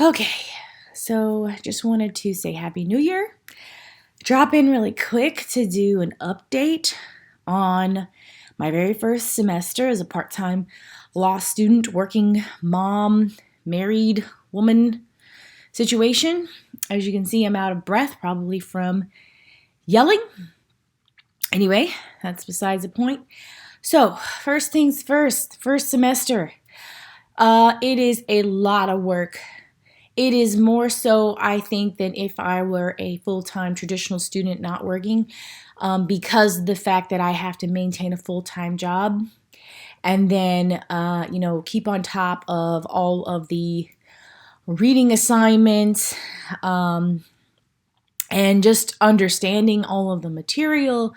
Okay, so just wanted to say Happy New Year. Drop in really quick to do an update on my very first semester as a part time law student, working mom, married woman situation. As you can see, I'm out of breath, probably from yelling. Anyway, that's besides the point. So, first things first semester. It is a lot of work. It is more so, I think, than if I were a full-time traditional student not working, because of the fact that I have to maintain a full-time job and then, keep on top of all of the reading assignments, and just understanding all of the material,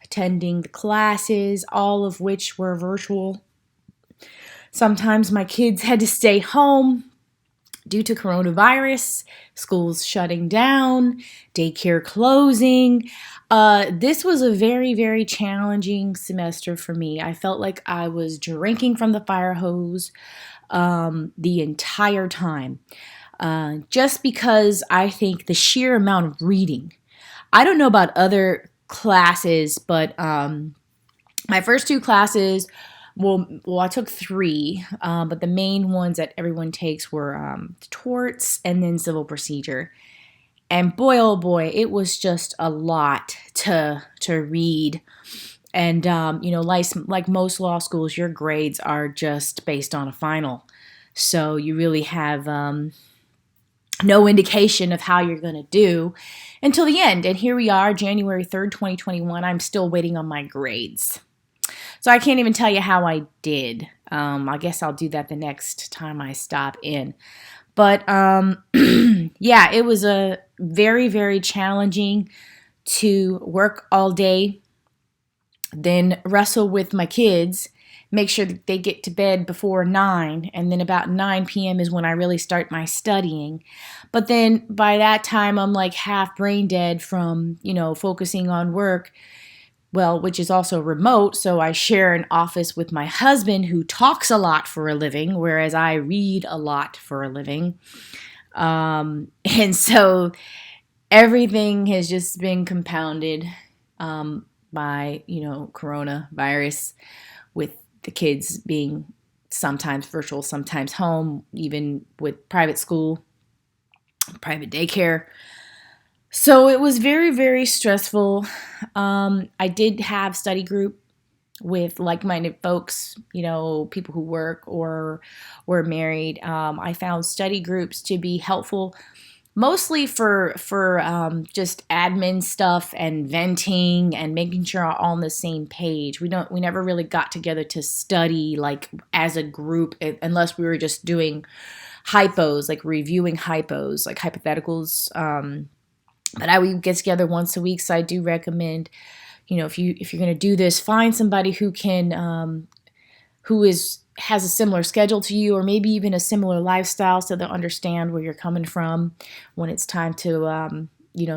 attending the classes, all of which were virtual. Sometimes my kids had to stay home due to coronavirus, schools shutting down, daycare closing. This was a very, very challenging semester for me. I felt like I was drinking from the fire hose the entire time. Just because I think the sheer amount of reading. I don't know about other classes, but my first two classes, I took three, but the main ones that everyone takes were torts and then civil procedure. And boy, oh boy, it was just a lot to read. And like most law schools, your grades are just based on a final, so you really have no indication of how you're going to do until the end. And here we are, January 3rd, 2021. I'm still waiting on my grades. So I can't even tell you how I did. I guess I'll do that the next time I stop in. But yeah, it was a very, very challenging to work all day, then wrestle with my kids, make sure that they get to bed before 9, and then about 9 p.m. is when I really start my studying. But then by that time, I'm like half brain dead from, focusing on work, well, which is also remote, so I share an office with my husband who talks a lot for a living, whereas I read a lot for a living. And so everything has just been compounded by, coronavirus, with the kids being sometimes virtual, sometimes home, even with private school, private daycare. So it was very, very stressful. I did have study group with like-minded folks, people who work or were married. I found study groups to be helpful, mostly for just admin stuff and venting and making sure we're all on the same page. We never really got together to study like as a group, unless we were just doing hypos, like reviewing hypos, like hypotheticals. But we get together once a week, so I do recommend, if you're going to do this, find somebody who can, has a similar schedule to you, or maybe even a similar lifestyle, so they'll understand where you're coming from when it's time to,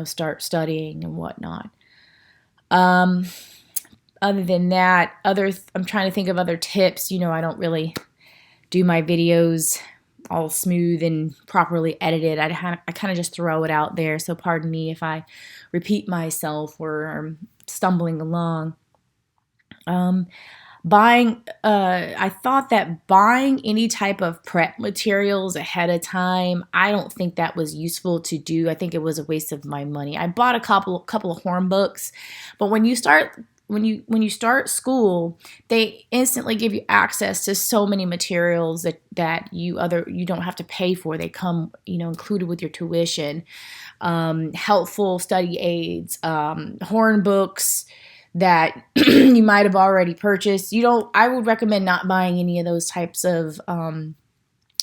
start studying and whatnot. Other than that, I'm trying to think of other tips. I don't really do my videos all smooth and properly edited. I kind of just throw it out there, so pardon me if I repeat myself or I'm stumbling along. I thought that buying any type of prep materials ahead of time, I don't think that was useful to do. I think it was a waste of my money. I bought a couple of horn books, but when you start school, they instantly give you access to so many materials that you don't have to pay for. They come, included with your tuition. Helpful study aids, horn books that you might have already purchased. I would recommend not buying any of those types of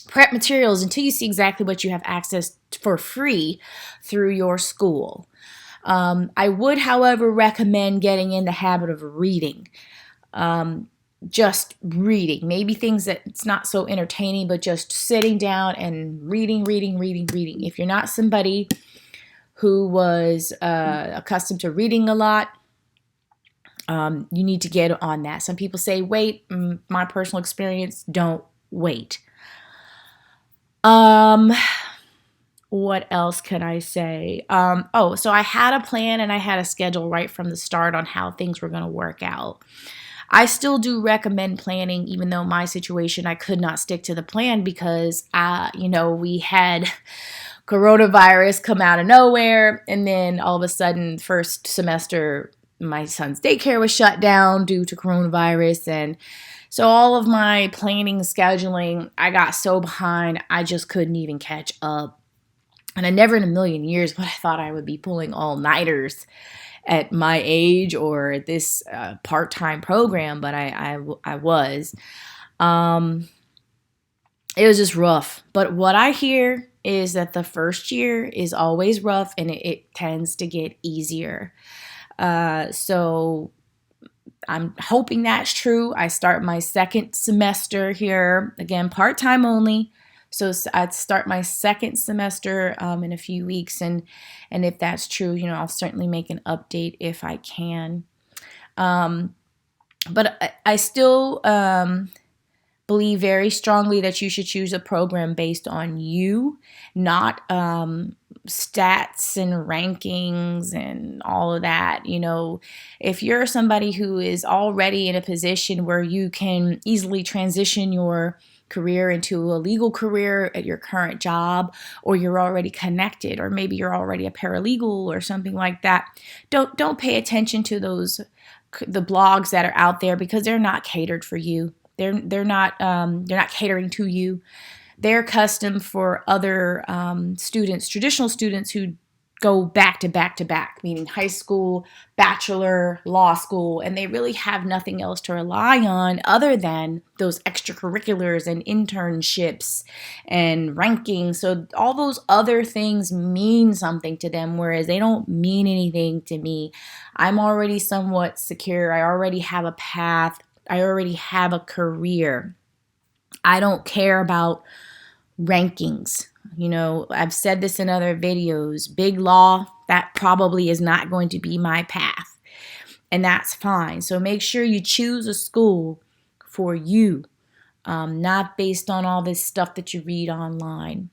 prep materials until you see exactly what you have access to for free through your school. I would, however, recommend getting in the habit of reading. Just reading. Maybe things that it's not so entertaining, but just sitting down and reading. If you're not somebody who was accustomed to reading a lot, you need to get on that. Some people say wait. My personal experience, don't wait. What else can I say? So I had a plan and I had a schedule right from the start on how things were going to work out. I still do recommend planning, even though my situation, I could not stick to the plan because, we had coronavirus come out of nowhere. And then all of a sudden, first semester, my son's daycare was shut down due to coronavirus. And so all of my planning, scheduling, I got so behind, I just couldn't even catch up. And I never in a million years would I thought I would be pulling all-nighters at my age or at this part-time program, but I was. Um, it was just rough. But what I hear is that the first year is always rough and it tends to get easier. So I'm hoping that's true. I start my second semester here, again, part-time only. So I'd start my second semester in a few weeks, and if that's true, I'll certainly make an update if I can. But I still believe very strongly that you should choose a program based on you, not stats and rankings and all of that. If you're somebody who is already in a position where you can easily transition your career into a legal career at your current job, or you're already connected, or maybe you're already a paralegal or something like that, don't pay attention to the blogs that are out there, because they're not catered for you. They're not catering to you. They're custom for other students, traditional students who go back to back to back, meaning high school, bachelor, law school, and they really have nothing else to rely on other than those extracurriculars and internships and rankings. So all those other things mean something to them, whereas they don't mean anything to me. I'm already somewhat secure. I already have a path. I already have a career. I don't care about rankings. I've said this in other videos. Big law, that probably is not going to be my path. And that's fine. So make sure you choose a school for you, not based on all this stuff that you read online.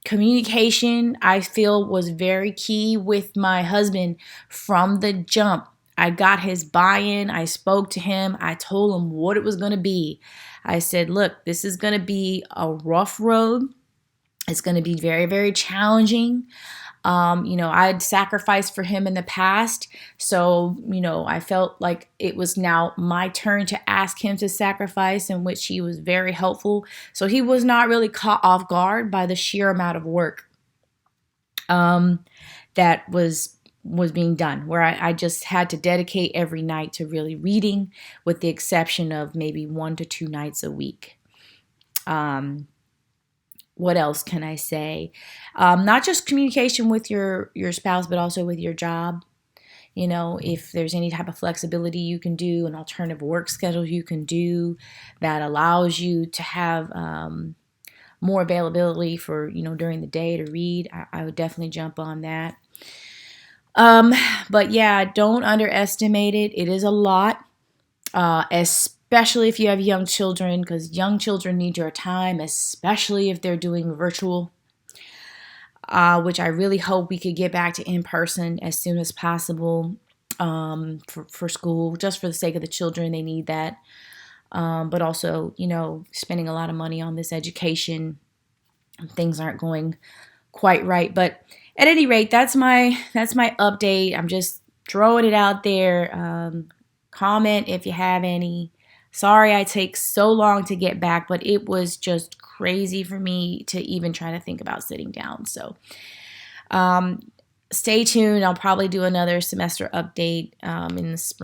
Communication, I feel, was very key with my husband from the jump. I got his buy-in. I spoke to him. I told him what it was going to be. I said, look, this is going to be a rough road. It's going to be very, very challenging. I'd sacrificed for him in the past. So, I felt like it was now my turn to ask him to sacrifice, in which he was very helpful. So he was not really caught off guard by the sheer amount of work that was being done, where I just had to dedicate every night to really reading, with the exception of maybe 1 to 2 nights a week. What else can I say? Not just communication with your spouse, but also with your job. If there's any type of flexibility you can do, an alternative work schedule you can do that allows you to have more availability for, during the day to read, I would definitely jump on that. But yeah, don't underestimate it. It is a lot, especially if you have young children, because young children need your time, especially if they're doing virtual, which I really hope we could get back to in person as soon as possible, for school, just for the sake of the children. They need that. But also, spending a lot of money on this education, things aren't going quite right. But at any rate, that's my update. I'm just throwing it out there. Comment if you have any. Sorry I take so long to get back, but it was just crazy for me to even try to think about sitting down. So stay tuned. I'll probably do another semester update in the spring.